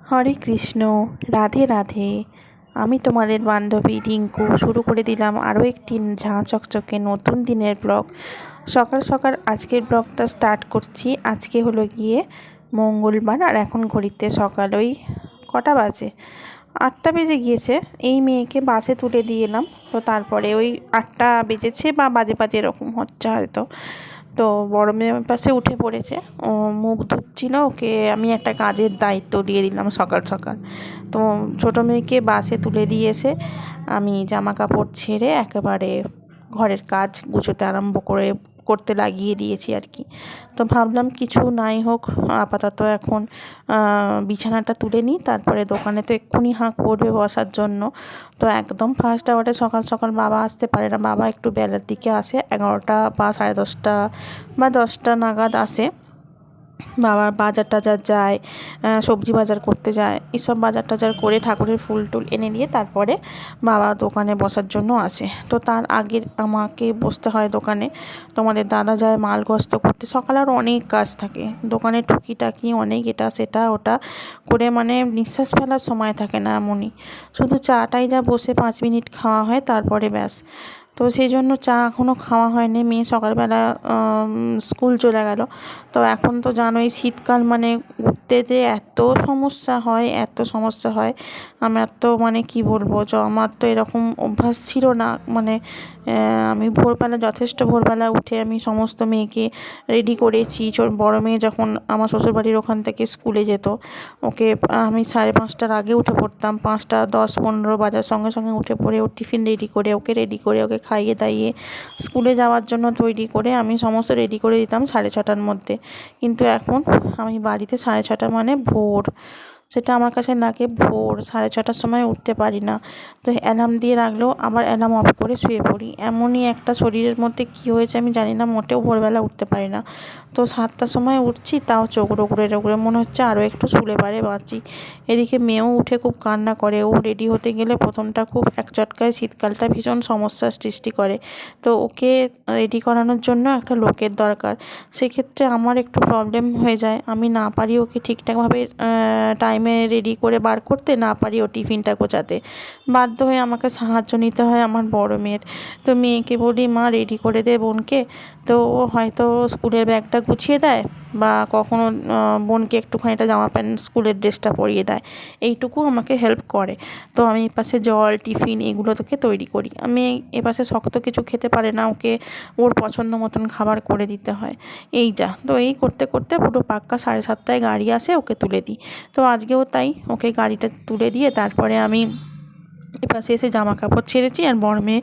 হরে কৃষ্ণ, রাধে রাধে। আমি তোমাদের বান্ধবী রিঙ্কু শুরু করে দিলাম আরও একটি ঝাঁ চকচকে নতুন দিনের ব্লগ। সকাল সকাল আজকের ব্লগটা স্টার্ট করছি। আজকে হলো গিয়ে মঙ্গলবার, আর এখন ঘড়িতে সকাল ওই কটা বাজে, 8টা বেজে গিয়েছে। এই মেয়েকে বাসে তুলে দিয়ে এলাম, তো তারপরে ওই 8টা বেজেছে বা বাজে বাজে এরকম হচ্ছে হয়তো। তো বড় মেয়ে আমার পাশে উঠে পড়েছে, ও মুখ ধুচ্ছিল, ওকে আমি একটা কাজের দায়িত্ব দিয়ে দিলাম সকাল সকাল। তো ছোটো মেয়েকে বাসে তুলে দিয়ে এসে আমি জামা কাপড় ছেড়ে একেবারে ঘরের কাজ গুছোতে আরম্ভ করতে লাগিয়ে দিয়েছি আর কি। তো ভাবলাম কিছু নাই হোক, আপাতত এখন বিছানাটা তুলে নিই, তারপরে দোকানে তো এক্ষুনি হাঁক পড়বে বসার জন্য। তো একদম ফার্স্ট আওয়ারে সকাল সকাল বাবা আসতে পারে না, বাবা একটু বেলার দিকে আসে, 11টা বা 10:30 বা 10টা নাগাদ আসে। বাবা বাজার টাজার যায়, সবজি বাজার করতে যায়, এসব বাজার টাজার করে ঠাকুরের ফুল টুল এনে দিয়ে তারপরে বাবা দোকানে বসার জন্য আসে। তো তার আগে আমাকে বসতে হয় দোকানে। তোমাদের দাদা যায় মাল গস্ত করতে, সকালে আর অনেক কাজ থাকে দোকানে, টুকিটাকি অনেক, এটা সেটা ওটা করে মানে নিঃশ্বাস ফেলার সময় থাকে না এমনই। শুধু চাটাই যা বসে 5 মিনিট খাওয়া হয়, তারপরে ব্যাস। তো সেই জন্য চা এখনও খাওয়া হয়নি। মেয়ে সকালবেলা স্কুল চলে গেল। তো এখন তো জানোই শীতকাল মানে উঠতে যে এত সমস্যা হয়, এত সমস্যা হয়। আমার তো মানে কি বলবো, আমার তো এরকম অভ্যাস ছিল না। মানে আমি ভোরবেলা, যথেষ্ট ভোরবেলা উঠে আমি সমস্ত মেয়েকে রেডি করেছি। বড় মেয়ে যখন আমার শ্বশুরবাড়ির ওখান থেকে স্কুলে যেত, ওকে আমি 5:30টার আগে উঠে পড়তাম। 5:10-15 বাজার সঙ্গে সঙ্গে উঠে পড়ে ওর টিফিন রেডি করে, ওকে রেডি করে, ওকে খাইয়ে দাইয়ে স্কুলে যাওয়ার জন্য তৈরি করে আমি সমস্ত রেডি করে দিতাম 6:30টার মধ্যে। কিন্তু এখন আমি বাড়িতে 6:30 মানে ভোর, সেটা আমার কাছে লাগে ভোর। 6:30টার সময় উঠতে পারি না। তো অ্যালার্ম দিয়ে রাখলেও আবার অ্যালার্ম অফ করে শুয়ে পড়ি। এমনই একটা শরীরের মধ্যে কী হয়েছে আমি জানি না, মোটেও ভোরবেলা উঠতে পারি না। তো 7টার সময় উঠছি, তাও চোখ রোগড়ে রোগড়ে, মনে হচ্ছে আরও একটু শুলে পারে বাঁচি। এদিকে মেয়েও উঠে খুব কান্না করে, ও রেডি হতে গেলে প্রথমটা খুব এক চটকায় শীতকালটা ভীষণ সমস্যার সৃষ্টি করে। তো ওকে রেডি করানোর জন্য একটা লোকের দরকার। সেক্ষেত্রে আমার একটু প্রবলেম হয়ে যায়, আমি না পারি ওকে ঠিকঠাকভাবে টাইমে রেডি করে বার করতে, না পারি ও টিফিনটা গোছাতে। বাধ্য হয়ে আমাকে সাহায্য নিতে হয় আমার বড় মেয়ের। তো মেয়েকে বলি, মা রেডি করে দে বোনকে। তো ও হয়তো স্কুলের ব্যাগটা গুছিয়ে দেয়, বা কখনো বোনকে একটুখানি একটা জামা প্যান্ট স্কুলের ড্রেসটা পরিয়ে দেয়, এইটুকু আমাকে হেল্প করে। তো আমি এপাশে জল টিফিন এগুলো তোকে তৈরি করি। আমি এপাশে শক্ত কিছু খেতে পারে না, ওকে ওর পছন্দ মতন খাবার করে দিতে হয়। এই যা, তো এই করতে করতে পুরো পাক্কা 7:30টায় গাড়ি আসে, ওকে তুলে দিই। তো আজকেও তাই, ওকে গাড়িটা তুলে দিয়ে তারপরে আমি এপাশে এসে জামা কাপড় ছেড়েছি, আর বড় মেয়ে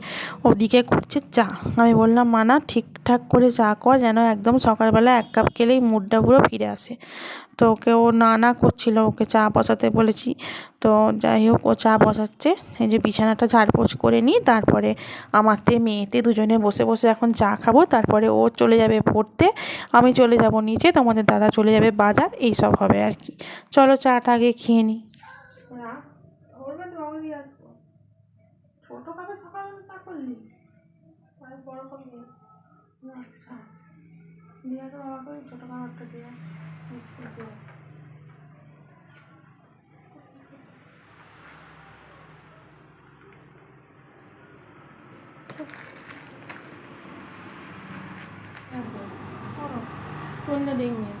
ওদিকে করছে চা। আমি বললাম, মানা ঠিকঠাক করে চা কর, যেন একদম সকালবেলা 1 কাপ খেলেই মুডটা পুরো ফিরে আসে। তো ওকে ও না না করছিল, ওকে চা বসাতে বলেছি। তো যাই হোক, ও চা বসাচ্ছে। এই যে বিছানাটা ঝাড়পোছ করে নিই, তারপরে আমারতে মেয়েতে দুজনে বসে বসে এখন চা খাবো। তারপরে ও চলে যাবে পড়তে, আমি চলে যাব নিচে, তোমাদের দাদা চলে যাবে বাজার, এই সব হবে আর কি। চলো চাটা আগে খেয়ে নিই। ছোট কাপে সকাল না করলি, বড় কাপ নিয়ে। আচ্ছা, দিয়ে তো বাবাকে ওই ছোটো কাপটা দিয়ে বিস্কুট দিয়ে। আচ্ছা শোনো, টুনটা ডেঙ্গে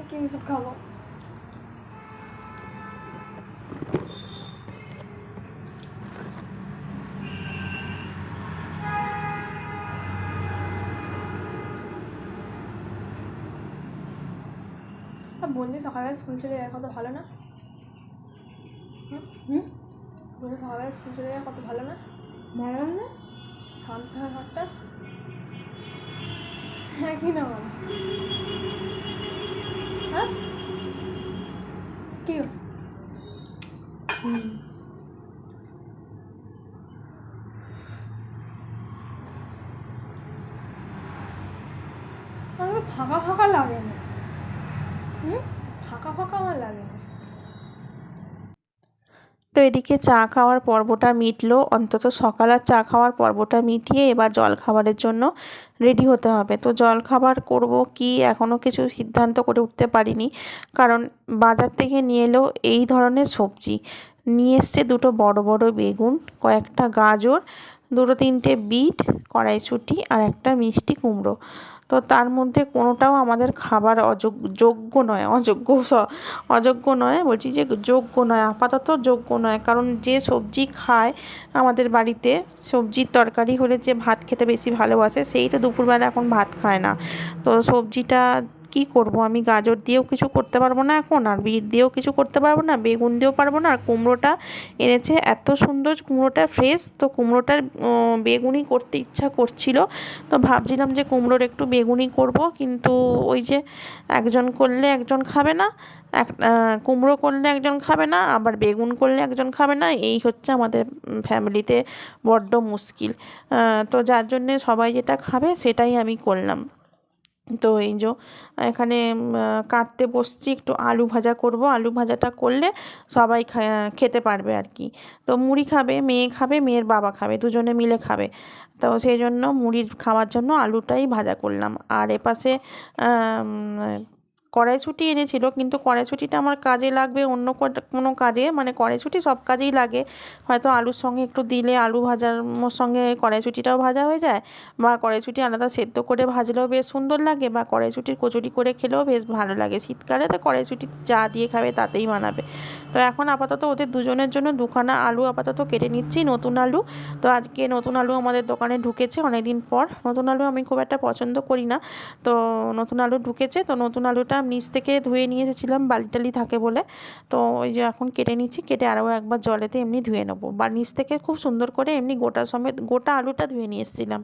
কি বিস্কুট খাবো। বন্ধু সকালবেলা স্কুল চলে যায় কত ভালো না? হুম, বন্ধু সকালবেলা স্কুল চলে যায় কত ভালো না? ভালো না? 7:30। হ্যাঁ কি না বল, হ্যাঁ কি আমাকে ফাঁকা ফাঁকা লাগে না। ফাঁকা ফাঁকা আমার লাগে না। তো এদিকে চা খাওয়ার পর্বটা মিটলো, অন্তত সকালের চা খাওয়ার পর্বটা মিটিয়ে এবার জল খাবারের জন্য রেডি হতে হবে। তো জল খাবার করবো কি এখনও কিছু সিদ্ধান্ত করে উঠতে পারিনি, কারণ বাজার থেকে নিয়ে এলো এই ধরনের সবজি। নিয়ে এসছে দুটো বড় বড় বেগুন, কয়েকটা গাজর, দুটো তিনটে বিট, কড়াইশুঁটি আর একটা মিষ্টি কুমড়ো। তো তার মধ্যে কোনোটাও আমাদের খাবার যোগ্য নয়, অযোগ্য নয়, বলছি যে যোগ্য নয়, আপাতত যোগ্য নয়। কারণ যে সবজি খায় আমাদের বাড়িতে, সবজির তরকারি হলে যে ভাত খেতে বেশি ভালোবাসে, সেই তো দুপুরবেলা এখন ভাত খায় না। তো সবজিটা কী করব, আমি গাজর দিয়েও কিছু করতে পারবো না এখন, আর বিট দিয়েও কিছু করতে পারবো না, বেগুন দিয়েও পারবো না। আর কুমড়োটা এনেছে এত সুন্দর, কুমড়োটা ফ্রেশ, তো কুমড়োটার বেগুনি করতে ইচ্ছা করছিল। তো ভাবছিলাম যে কুমড়োর একটু বেগুনি করব, কিন্তু ওই যে একজন করলে একজন খাবে না, কুমড়ো করলে একজন খাবে না, আবার বেগুন করলে একজন খাবে না, এই হচ্ছে আমাদের ফ্যামিলিতে বড্ড মুশকিল। তো যার জন্যে সবাই যেটা খাবে সেটাই আমি করলাম। তো এই যে এখানে কাটতে বসছি, একটু আলু ভাজা করব। আলু ভাজাটা করলে সবাই খেতে পারবে আর কি। তো মুড়ি খাবে, মেয়ে খাবে, মেয়ের বাবা খাবে, দুজনে মিলে খাবে। তো সেই জন্য মুড়ির খাওয়ার জন্য আলুটাই ভাজা করলাম। আর এপাশে কড়াইশুঁটি এনেছিল, কিন্তু কড়াইশুঁটিটা আমার কাজে লাগবে অন্য কোনো কাজে, মানে কড়াইশুঁটি সব কাজেই লাগে, হয়তো আলুর সঙ্গে একটু দিলে আলু ভাজার সঙ্গে কড়াইশুঁটিটাও ভাজা হয়ে যায়, বা কড়াইশুঁটি আলাদা সেদ্ধ করে ভাজলেও বেশ সুন্দর লাগে, বা কড়াইশুঁটির কচুরি করে খেলেও বেশ ভালো লাগে। শীতকালে তো কড়াইশুঁটি যা দিয়ে খাবে তাতেই মানাবে। তো এখন আপাতত ওদের দুজনের জন্য দুখানা আলু আপাতত কেটে নিচ্ছি, নতুন আলু। তো আজকে নতুন আলু আমাদের দোকানে ঢুকেছে অনেকদিন পর। নতুন আলু আমি খুব একটা পছন্দ করি না, তো নতুন আলু ঢুকেছে। তো নতুন আলুটা নিচ থেকে ধুয়ে নিয়ে এসেছিলাম, বালি টালি থাকে বলে। তো ওই যে এখন কেটে নিচ্ছি, কেটে আরও একবার জলেতে এমনি ধুয়ে নেবো, বা নিচ থেকে খুব সুন্দর করে এমনি গোটা আলুটা ধুয়ে নিয়ে এসেছিলাম।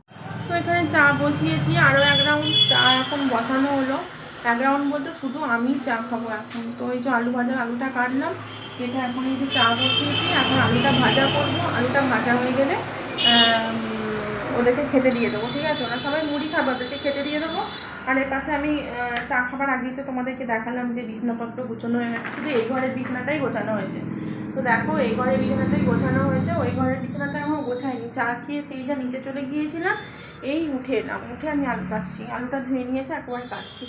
তো এখানে চা বসিয়েছি, আরও এক রাউন্ড চা এখন বসানো হলো। এক রাউন্ড বলতে শুধু আমি চা খাবো এখন। তো এই যে আলু ভাজার আলুটা কাটলাম, এটা এখন এই যে চা বসিয়েছি, এখন আলুটা ভাজা করবো। আলুটা ভাজা হয়ে গেলে ওদেরকে খেতে দিয়ে দেবো, ঠিক আছে? ওরা সবাই মুড়ি খাবে, ওদেরকে খেতে দিয়ে দেবো। আর এর পাশে আমি চা খাবার আগেই তো তোমাদেরকে দেখালাম যে বিছনাপত্র গুছানো হয়ে গেছে, শুধু এই ঘরের বিছনাটাই গোছানো হয়েছে। তো দেখো, এই ঘরের বিছানাটাই গোছানো হয়েছে, ওই ঘরের বিছানাটা এখনও গোছায়নি। চা খেয়ে সেই যা নিচে চলে গিয়েছিলাম, এই উঠে এলাম, উঠে আমি আলু কাটছি, আলুটা ধুয়ে নিয়ে এসে একবার কাটছি।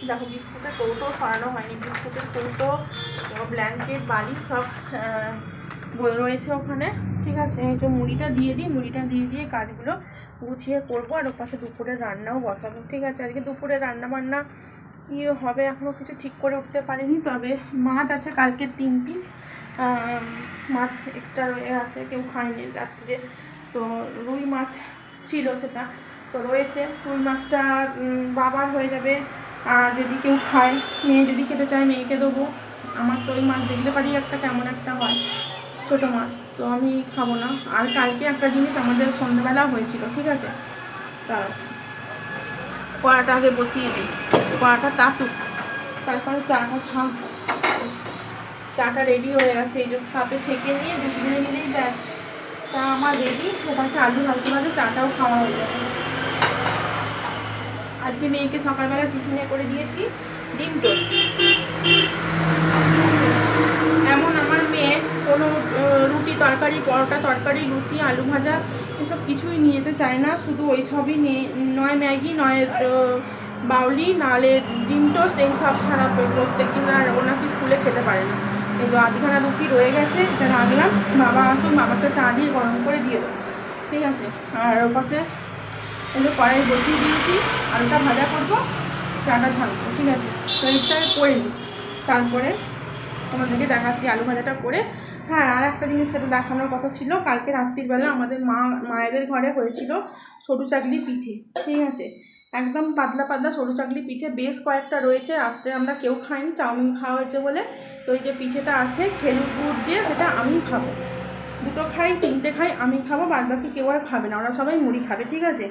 দেখো, বিস্কুটের কৌটো সরানো হয়নি, বিস্কুটের কৌটো, ব্ল্যাঙ্কেট, বালিশ সব রয়েছে ওখানে, ঠিক আছে? এই যে মুড়িটা দিয়ে দিই, মুড়িটা দিয়ে দিয়ে কাজগুলো গুছিয়ে করবো। আর ওর পাশে দুপুরের রান্নাও বসাবো, ঠিক আছে? আজকে দুপুরে রান্না বান্না কী হবে এখনও কিছু ঠিক করে উঠতে পারিনি, তবে মাছ আছে কালকে 3 পিস মাছ এক্সট্রা রয়ে আছে, কেউ খায়নি রাত্রে। তো রুই মাছ ছিল, সেটা তো রয়েছে। রুই মাছটা বাবার হয়ে যাবে, আর যদি কেউ খায়, মেয়ে যদি খেতে চায় মেয়েকে দেবো। আমার তো ওই মাছ দেখতে পারি একটা কেমন একটা হয়, ছোটো মাছ, তো আমি খাবো না। আর কালকে একটা জিনিস আমাদের সন্ধ্যাবেলা হয়েছিল, ঠিক আছে? তার কড়াটা আগে বসিয়েছি, কড়াটা তাতুক, তারপরে চাটা চাটা রেডি হয়ে গেছে। এই যে কাপে ছেঁকে নিয়ে দুধ দিয়ে নিলেই ব্যাস, চা আমার রেডি। ওপাশে আলু ভাজতে ভাজতে চাটাও খাওয়া হয়ে যাবে। আজকে মেয়েকে সকালবেলা টিফিনে করে দিয়েছি ডিম টোস্ট। এমন আমার মেয়ে কোনো রুটি তরকারি, পরোটা তরকারি, লুচি, আলু ভাজা এসব কিছুই নিয়ে যেতে চায় না, শুধু ওই সবই নিয়ে, নয় ম্যাগি, নয় বাউলি, নাহলে ডিম টোস্ট, এইসব ছাড়া প্রত্যেক দিন আর ওনাকে স্কুলে খেতে পারে না। এই যে আধখানা রুটি রয়ে গেছে, এটা রাখলাম, বাবা আসুন, বাবাকে চা দিয়ে গরম করে দিয়ে দেবো, ঠিক আছে? আর ওর পাশে এই যে কড়াই বসিয়ে দিয়েছি, আলুটা ভাজা করবো, চাটা ছাড়বো, ঠিক আছে? তো এইটা করে নিই, তারপরে তোমাদেরকে দেখাচ্ছি আলু ভাজাটা করে। হ্যাঁ, আর একটা জিনিস সেটা দেখানোর কথা ছিল, কালকে রাত্রিবেলা আমাদের মায়েদের ঘরে হয়েছিল সরু চাকলি পিঠে, ঠিক আছে? একদম পাতলা পাতলা সরু চাকলি পিঠে, বেশ কয়েকটা রয়েছে। রাত্রে আমরা কেউ খাইনি, চাউমিন খাওয়া হয়েছে বলে। তো এই যে পিঠেটা আছে খেজুর গুড় দিয়ে, সেটা আমি খাবো, দুটো খাই, 3টে খাই, আমি খাবো, বাদ বাকি কেউ আর খাবে না, ওরা সবাই মুড়ি খাবে, ঠিক আছে?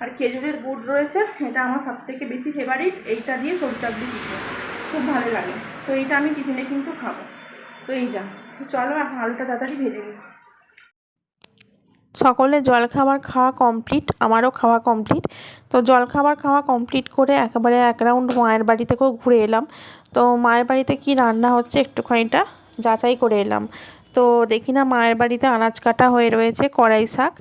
আর খেজুরের গুড় রয়েছে, এটা আমার সবথেকে বেশি ফেভারিট, এইটা দিয়ে সরু চাকলি পিঠে খুব ভালো লাগে। তো এইটা আমি টিফিনে কিন্তু খাবো। তো এই যা, চলো এখন আলুটা তাড়াতাড়ি ভেজে নিই। সকলের জলখাবার খাওয়া কমপ্লিট, আমারও খাওয়া কমপ্লিট। তো জলখাবার খাওয়া কমপ্লিট করে একেবারে এক রাউন্ড মায়ের বাড়ি থেকেও ঘুরে এলাম। তো মায়ের বাড়িতে কি রান্না হচ্ছে একটুখানিটা যাচাই করে এলাম। তো তো দেখি না মায়ের বাড়িতে আনাজ কাটা হয়ে রয়েছে, কড়াই শাক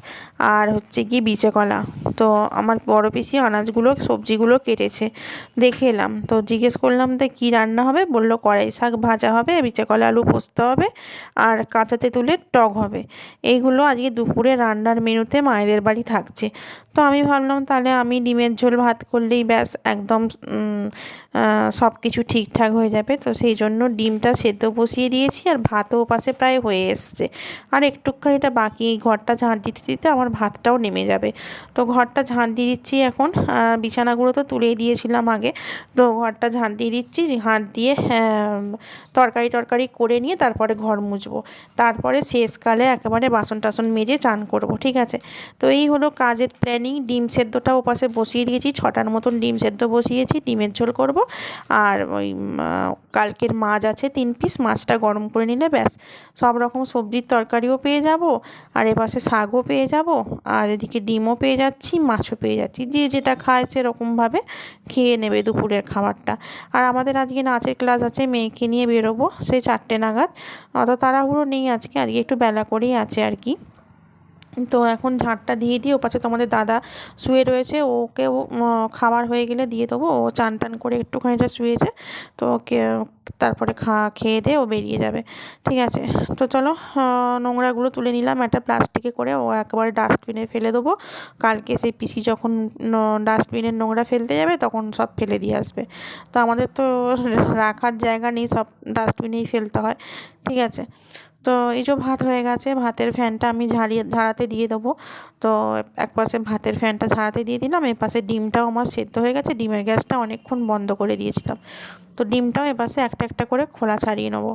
আর হচ্ছে কি বিচে কলা। তো আমার বড় পিসি আনাজগুলো সবজিগুলো কেটেছে, দেখে এলাম। তো জিজ্ঞেস করলাম তো কী রান্না হবে, বললো কড়াই শাক ভাজা হবে, বিচে কলা আলু পোস্ত হবে আর কাঁচা তেঁতুলের টক হবে। এইগুলো আজকে দুপুরে রান্নার মেনুতে মায়েদের বাড়ি থাকছে। তো আমি ভাবলাম তাহলে আমি ডিমের ঝোল ভাত করলেই ব্যাস একদম সব কিছু ঠিকঠাক হয়ে যাবে। তো সেই জন্য ডিমটা সেদ্ধ বসিয়ে দিয়েছি আর ভাতও পাশে প্রায় হয়ে এসছে, আর একটুখানিটা বাকি। এই ঘরটা ঝাঁট দিতে দিতে আমার ভাতটাও নেমে যাবে। তো ঘরটা ঝাঁট দিয়ে দিচ্ছি এখন। বিছানাগুলো তো তুলেই দিয়েছিলাম আগে, তো ঘরটা ঝাঁট দিয়ে দিচ্ছি। ঝাঁট দিয়ে তরকারি করে নিয়ে তারপরে ঘর মুছবো, তারপরে শেষকালে একেবারে বাসন টাসন মেজে চান করব, ঠিক আছে। তো এই হলো কাজের প্ল্যানিং। ডিম সেদ্ধটা ওপাশে বসিয়ে দিয়েছি, 6টার মতন ডিম সেদ্ধ বসিয়েছি, ডিমের ঝোল করব। আর ওই কালকের মাছ আছে 3 পিস, মাছটা গরম করে নিলে ব্যাস সব রকম সবজির তরকারিও পেয়ে যাব, আর এপাশে শাকও পেয়ে যাব, আর এদিকে ডিমও পেয়ে যাচ্ছি, মাছও পেয়ে যাচ্ছি। যে যেটা খায় সেরকমভাবে খেয়ে নেবে দুপুরের খাবারটা। আর আমাদের আজকে নাচের ক্লাস আছে, মেয়েকে নিয়ে বেরোবো সেই 4টে নাগাদ। অত তাড়াহুড়ো নেই আজকে, আজকে একটু বেলা করেই আছে আর কি। তো এখন ঝাঁটটা দিয়ে দিয়ে ওপাশে তোমাদের দাদা শুয়ে রয়েছে, ওকেও খাবার হয়ে গেলে দিয়ে দেবো। ও চান টান করে একটুখানিটা শুয়েছে, তো ওকে তারপরে খেয়ে দিয়ে ও বেরিয়ে যাবে, ঠিক আছে। তো চলো নোংরাগুলো তুলে নিলাম একটা প্লাস্টিকে করে, ও একেবারে ডাস্টবিনে ফেলে দেবো। কালকে সেই পিসি যখন ডাস্টবিনের নোংরা ফেলতে যাবে তখন সব ফেলে দিয়ে আসবে। তো আমাদের তো রাখার জায়গা নেই, সব ডাস্টবিনেই ফেলতে হয়, ঠিক আছে। তো এই যে ভাত হয়ে গেছে, ভাতের ফ্যানটা আমি ঝাড়াতে দিয়ে দেবো। তো একপাশে ভাতের ফ্যানটা ঝাড়াতে দিয়ে দিলাম, এপাশে ডিমটাও আমার সেদ্ধ হয়ে গেছে, ডিমের গ্যাসটা অনেকক্ষণ বন্ধ করে দিয়েছিলাম। তো ডিমটাও এপাশে একটা একটা করে খোলা ছাড়িয়ে নেবো।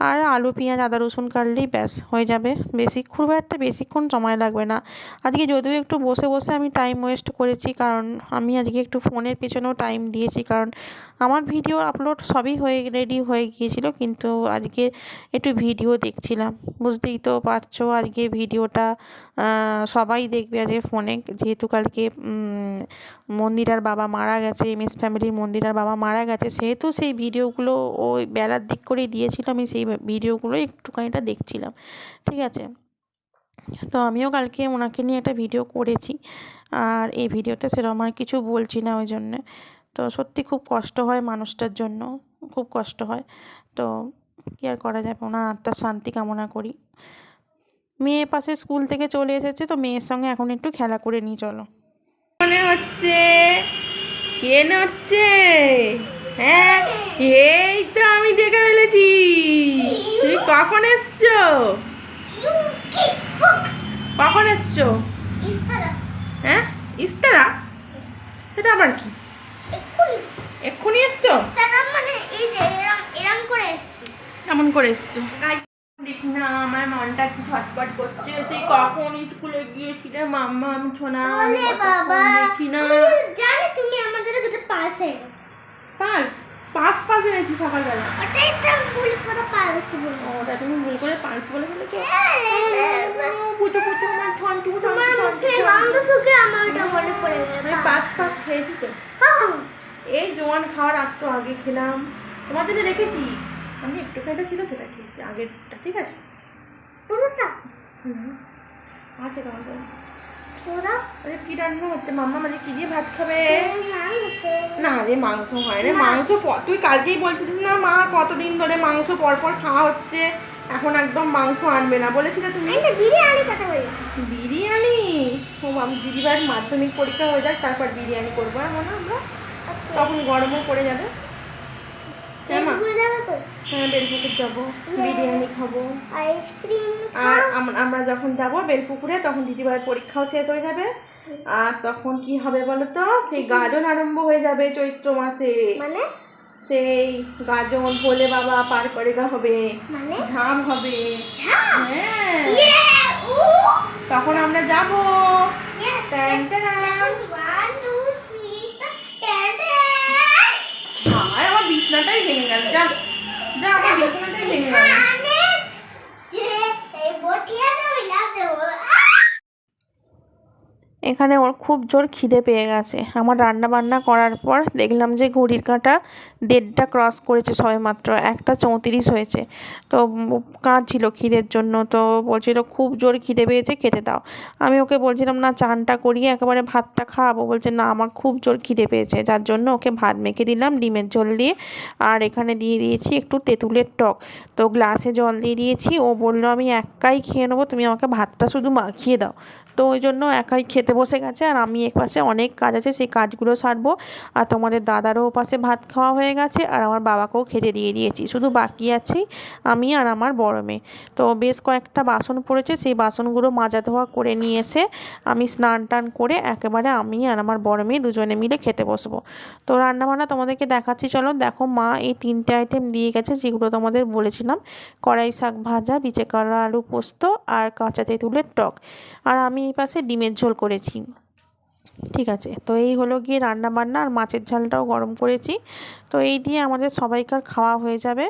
আর আলু পেঁয়াজ আদা রসুন কাটলেই ব্যাস হয়ে যাবে, খুব একটা বেশিক্ষণ সময় লাগবে না। আজকে যদিও একটু বসে বসে আমি টাইম ওয়েস্ট করেছি, কারণ আমি আজকে একটু ফোনের পেছনেও টাইম দিয়েছি, কারণ আমার ভিডিও আপলোড সবই রেডি হয়ে গিয়েছিল, কিন্তু আজকে একটু ভিডিও দেখছিলাম। বুঝতেই তো পারছো আজকে ভিডিওটা সবাই দেখবে আজকে ফোনে, যেহেতু কালকে মন্দিরার বাবা মারা গেছে, MS ফ্যামিলির মন্দিরার বাবা মারা গেছে, সেহেতু সেই ভিডিওগুলো ওই বেলার দিক করেই দিয়েছিল, আমি সেই ভিডিওগুলো একটুখানিটা দেখছিলাম, ঠিক আছে। তো আমিও কালকে ওনাকে নিয়ে একটা ভিডিও করেছি, আর এই ভিডিওতে সেরকম আর কিছু বলছি না ওই জন্যে। তো সত্যি খুব কষ্ট হয় মানুষটার জন্য, খুব কষ্ট হয়। তো কী আর করা যাবে, ওনার আত্মার শান্তি কামনা করি। মেয়ে পাশে স্কুল থেকে চলে এসেছে, তো মেয়ের সঙ্গে এখন একটু খেলা করে নিই, চলো। মনে হচ্ছে কে নড়ছে? হ্যাঁ, এই তো আমি দেখে ফেলেছি। তুমি কখন এসছো? কখন এসছো? হ্যাঁ, ইস্তারা? এটা আবার কি? এক্ষুনি এসছো? কেমন করে এসছো? দেখ না, আমার মনটা কি ছটপট করছে। তুই কখন স্কুলে গিয়েছিলে মাম্মা? আমি ছোনা দেখি না। জানি তুমি আমাদের দুটো পালস এনেছো। পাস এনেছি সকালবেলা। ওটাই তো ভুল করে পালস বলে। ওটা তুমি ভুল করে পাস বলে ফেলেছো। পুচো আমার ঠন্টু তোমার মুখে গন্ধ শুকে আমার ওটা মনে পড়েছে। আমি পাস খেয়েছি তো। এই জোয়ান খাওয়ার একটু আগে খেলাম, তোমার জন্য রেখেছি আমি। একটু খাইটা ছিল সেটা খেয়েছি আগেরটা, ঠিক আছে। পুরোটা আছে তোমার জন্য। ওরা কি রান্না হচ্ছে মাম্মা? মানে কি দিয়ে ভাত খাবে? না রে, মাংস হয় না। মাংস তুই কালকেই বলছিস না মা কতদিন ধরে মাংস পরপর খাওয়া হচ্ছে, এখন একদম মাংস আনবে না বলেছিলে তুমি। বিরিয়ানি কথা বলি। বিরিয়ানি? ও আমি দিদিভাইয়ের মাধ্যমিক পরীক্ষা হয়ে যাক, তারপর বিরিয়ানি করবো এমন আমরা, তখন গরমও পড়ে যাবে। হ্যাঁ মা, হ্যাঁ বেলপুকুর যাবো, বিরিয়ানি খাবো, আইসক্রিম। আর আমরা যখন যাব বেলপুকুরে তখন দিদিভাইয়ের পরীক্ষাও শেষ হয়ে যাবে, আর তখন কি হবে বলো তো, সেই গাজন আরম্ভ হয়ে যাবে চৈত্র মাসে। মানে সেই গাজন ভোলে বাবা পার করে হবে, মানে ঝাম হবে। হ্যাঁ, তখন আমরা যাবো। আমার বিছনাটাই ভেঙে গেল। যা যা, আমার বিছনাটাই ভেঙে গেল। এখানে ওর খুব জোর খিদে পেয়ে গেছে। আমার রান্না বান্না করার পর দেখলাম যে ঘড়ির কাঁটা 1:30টা ক্রস করেছে সবেমাত্র, 1:34 হয়েছে। তো কাঁদছিল খিদের জন্য, তো বলছিল খুব জোর খিদে পেয়েছে, খেতে দাও। আমি ওকে বলছিলাম না চানটা করিয়ে একেবারে ভাতটা খাওয়াবো, বলছে না আমার খুব জোর খিদে পেয়েছে, যার জন্য ওকে ভাত মেখে দিলাম ডিমের ঝোল দিয়ে। আর এখানে দিয়ে দিয়েছি একটু তেঁতুলের টক। তো গ্লাসে জল দিয়ে দিয়েছি, ও বললো আমি একাই খেয়ে নেবো, তুমি আমাকে ভাতটা শুধু মাখিয়ে দাও। তো ওই জন্য একাই খেতে বসে গেছে, আর আমি এপাশে অনেক কাজ আছে সেই কাজগুলো সারবো। আর তোমাদের দাদারও ওপাশে ভাত খাওয়া হয়ে গেছে, আর আমার বাবাকেও খেতে দিয়ে দিয়েছি, শুধু বাকি আছি আমি আর আমার বড় মেয়ে। তো বেশ কয়েকটা বাসন পড়েছে, সেই বাসনগুলো মাজা ধোয়া করে নিয়ে এসে আমি স্নান টান করে একেবারে আমি আর আমার বড় মেয়ে দুজনে মিলে খেতে বসবো। তো রান্নাবান্না তোমাদেরকে দেখাচ্ছি, চলো দেখো। মা এই 3টে আইটেম দিয়ে গেছে যেগুলো তোমাদের বলেছিলাম, কড়াই শাক ভাজা, বিচে কলা আলু পোস্ত আর কাঁচা তেঁতুলের টক। আর আমি এই পাশে ডিমের ঝোল করেছি। ঠিক আছে, তো এই হলো গিয়ে রান্না বান্না, আর মাছের ঝালটাও গরম করেছি। তো এই দিয়ে আমাদের সবাইকার খাওয়া হয়ে যাবে।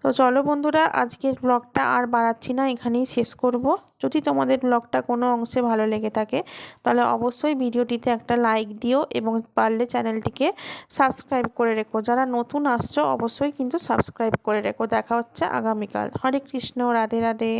তো চলো বন্ধুরা, আজকের ব্লগটা আর বাড়াচ্ছি না, এখানেই শেষ করব। যদি তোমাদের ব্লগটা কোনো অংশে ভালো লেগে থাকে তাহলে অবশ্যই ভিডিওটিতে একটা লাইক দিও, এবং পারলে চ্যানেলটিকে সাবস্ক্রাইব করে রেখো। যারা নতুন আসছো অবশ্যই কিন্তু সাবস্ক্রাইব করে রেখো। দেখা হচ্ছে আগামীকাল। হরে কৃষ্ণ, রাধে রাধে।